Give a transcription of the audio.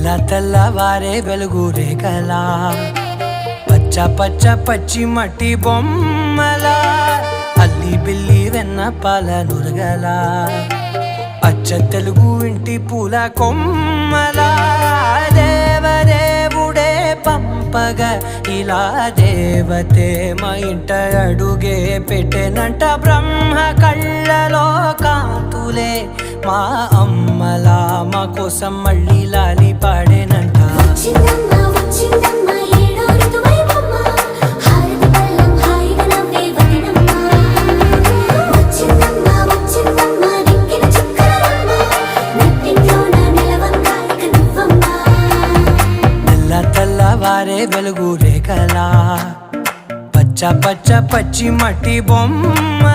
తెల్ల తెల్లవారే వెలుగు రేఖలా పచ్చ పచ్చ పచ్చి మట్టి బొమ్మలా అల్లి బిల్లి వెన్న పాల నురగలా అచ్చ తెలుగు ఇంటి పూల కొమ్మలా దేవదేవుడే పంపగా ఇలా దేవతే మా ఇంట అడుగే పెట్టెనంట బ్రహ్మ కళ్ళలో కాంతులే మా అమ్మలా మా కోసం మళ్ళీ లాలి పాడేనంట తెల్లవారే వెలుగు రేఖలా పచ్చ పచ్చ పచ్చి మట్టి బొమ్మ